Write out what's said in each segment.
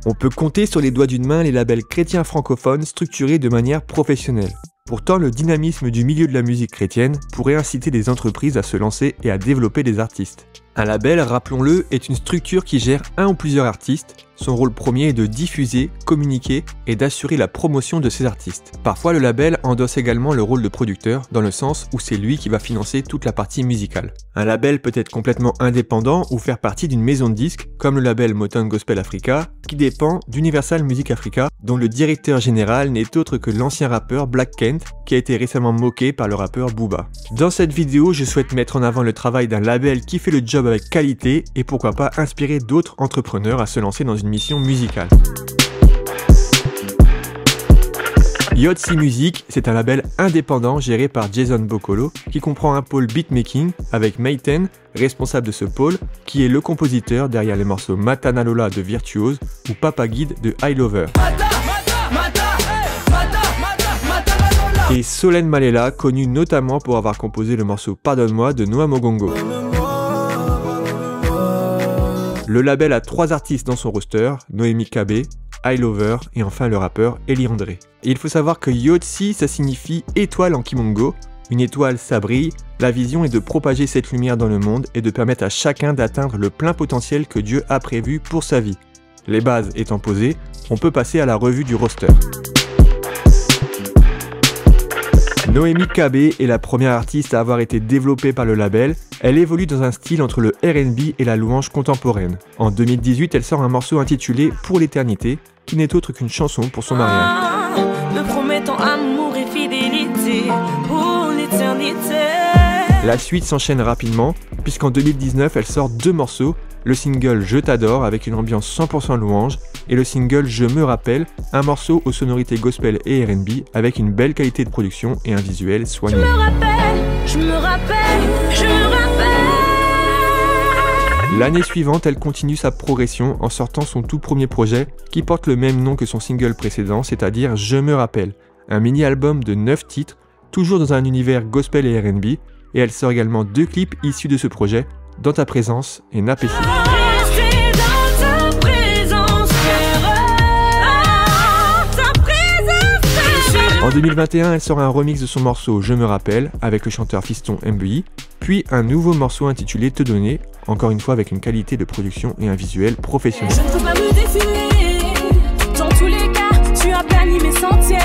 On peut compter sur les doigts d'une main les labels chrétiens francophones structurés de manière professionnelle. Pourtant, le dynamisme du milieu de la musique chrétienne pourrait inciter des entreprises à se lancer et à développer des artistes. Un label, rappelons-le, est une structure qui gère un ou plusieurs artistes. Son rôle premier est de diffuser, communiquer et d'assurer la promotion de ces artistes. Parfois, le label endosse également le rôle de producteur, dans le sens où c'est lui qui va financer toute la partie musicale. Un label peut être complètement indépendant ou faire partie d'une maison de disques, comme le label Motown Gospel Africa, qui dépend d'Universal Music Africa, dont le directeur général n'est autre que l'ancien rappeur Black Kent, qui a été récemment moqué par le rappeur Booba. Dans cette vidéo, je souhaite mettre en avant le travail d'un label qui fait le job avec qualité et pourquoi pas inspirer d'autres entrepreneurs à se lancer dans une mission musicale. Yotsi Music, c'est un label indépendant géré par Jason Bokolo qui comprend un pôle beatmaking avec Mayten, responsable de ce pôle, qui est le compositeur derrière les morceaux Matana Lola de Virtuose ou Papa Guide de I Lover. Et Solène Malela, connu notamment pour avoir composé le morceau Pardonne-moi de Noah Mogongo. Le label a 3 artistes dans son roster, Noémie Kabé, I Lover et enfin le rappeur Eli André. Et il faut savoir que Yotsi, ça signifie étoile en Kimongo. Une étoile, ça brille. La vision est de propager cette lumière dans le monde et de permettre à chacun d'atteindre le plein potentiel que Dieu a prévu pour sa vie. Les bases étant posées, on peut passer à la revue du roster. Noémie Kabé est la première artiste à avoir été développée par le label. Elle évolue dans un style entre le R&B et la louange contemporaine. En 2018, elle sort un morceau intitulé Pour l'éternité, qui n'est autre qu'une chanson pour son mariage. Me promettant amour et fidélité pour l'éternité. La suite s'enchaîne rapidement, puisqu'en 2019, elle sort 2 morceaux, le single Je t'adore avec une ambiance 100% louange, et le single Je me rappelle, un morceau aux sonorités gospel et R&B avec une belle qualité de production et un visuel soigné. Je me rappelle, je me rappelle, je me rappelle. L'année suivante, elle continue sa progression en sortant son tout premier projet qui porte le même nom que son single précédent, c'est-à-dire Je me rappelle, un mini-album de 9 titres, toujours dans un univers gospel et R&B, et elle sort également 2 clips issus de ce projet, Dans ta présence et Napécy. En 2021, elle sort un remix de son morceau Je me rappelle avec le chanteur Fiston MBI, puis un nouveau morceau intitulé Te donner, encore une fois avec une qualité de production et un visuel professionnel. Je ne peux pas me défiler, dans tous les cas, tu as permis mes sentiers.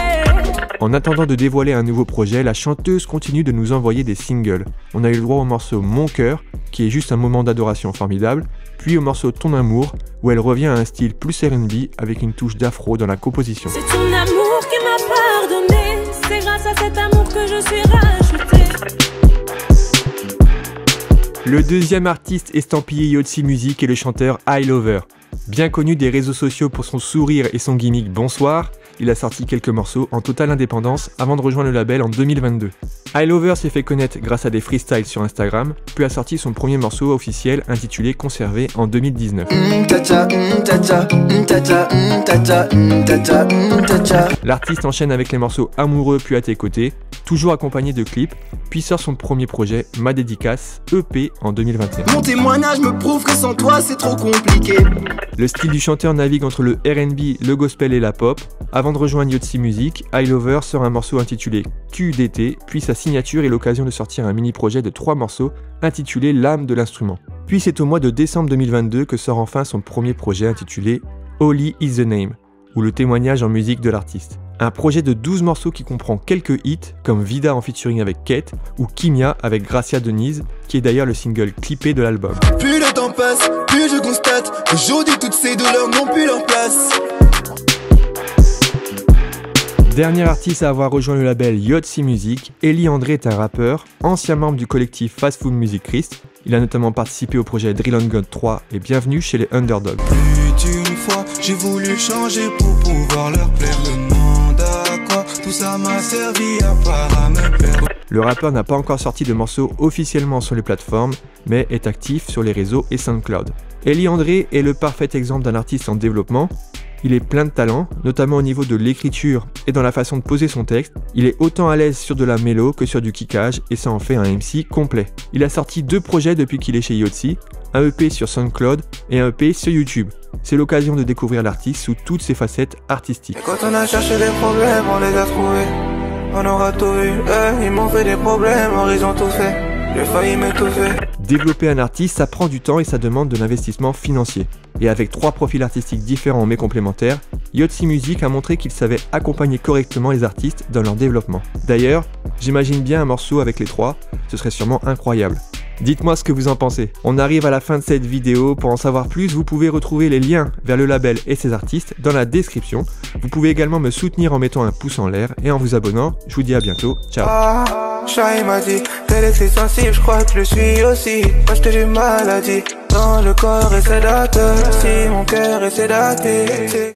En attendant de dévoiler un nouveau projet, la chanteuse continue de nous envoyer des singles. On a eu le droit au morceau Mon cœur, qui est juste un moment d'adoration formidable, puis au morceau Ton amour, où elle revient à un style plus R&B avec une touche d'afro dans la composition. C'est ton amour qui m'a pardonné, c'est grâce à cet amour que je suis racheté. Le deuxième artiste estampillé Yotsi Music est le chanteur I Lover. Bien connu des réseaux sociaux pour son sourire et son gimmick Bonsoir, il a sorti quelques morceaux en totale indépendance avant de rejoindre le label en 2022. I Lover s'est fait connaître grâce à des freestyles sur Instagram, puis a sorti son premier morceau officiel intitulé Conservé en 2019. L'artiste enchaîne avec les morceaux Amoureux puis À tes côtés, toujours accompagné de clips, puis sort son premier projet, Ma dédicace, EP en 2021. Mon témoignage me prouve que sans toi c'est trop compliqué. Le style du chanteur navigue entre le R&B, le gospel et la pop. Avant de rejoindre Yotsi Music, I Lover sort un morceau intitulé QDT, puis sa signature est l'occasion de sortir un mini-projet de 3 morceaux intitulé L'âme de l'instrument. Puis c'est au mois de décembre 2022 que sort enfin son premier projet intitulé Holy is the Name, ou le témoignage en musique de l'artiste. Un projet de 12 morceaux qui comprend quelques hits comme Vida en featuring avec Kate ou Kimia avec Gracia Denise, qui est d'ailleurs le single clippé de l'album. Plus le temps passe, plus je constate qu'aujourd'hui toutes ces douleurs n'ont plus leur place. Dernier artiste à avoir rejoint le label Yotsi Music, Eli André est un rappeur, ancien membre du collectif Fast Food Music Christ. Il a notamment participé au projet Drill on God 3 et Bienvenue chez les Underdogs. Plus d'une fois, j'ai voulu changer pour pouvoir leur plaire. Demande à quoi tout ça m'a servi à part à me perdre. Le rappeur n'a pas encore sorti de morceaux officiellement sur les plateformes, mais est actif sur les réseaux et SoundCloud. Eli André est le parfait exemple d'un artiste en développement. Il est plein de talent, notamment au niveau de l'écriture et dans la façon de poser son texte. Il est autant à l'aise sur de la mélo que sur du kickage et ça en fait un MC complet. Il a sorti 2 projets depuis qu'il est chez Yotzi, un EP sur SoundCloud et un EP sur YouTube. C'est l'occasion de découvrir l'artiste sous toutes ses facettes artistiques. Et quand on a cherché des problèmes, on les a trouvés. On aura tout vu, ils m'ont fait des problèmes, ils ont tout fait. J'ai failli m'étouffer. Développer un artiste, ça prend du temps et ça demande de l'investissement financier. Et avec 3 profils artistiques différents mais complémentaires, Yotzi Music a montré qu'il savait accompagner correctement les artistes dans leur développement. D'ailleurs, j'imagine bien un morceau avec les 3, ce serait sûrement incroyable. Dites-moi ce que vous en pensez. On arrive à la fin de cette vidéo. Pour en savoir plus, vous pouvez retrouver les liens vers le label et ses artistes dans la description. Vous pouvez également me soutenir en mettant un pouce en l'air et en vous abonnant. Je vous dis à bientôt. Ciao. Shai m'a dit, t'es laissé sensible, je crois que je le suis aussi. Moi j'étais d'une maladie, dans le corps et sédateur. Si mon cœur est sédaté.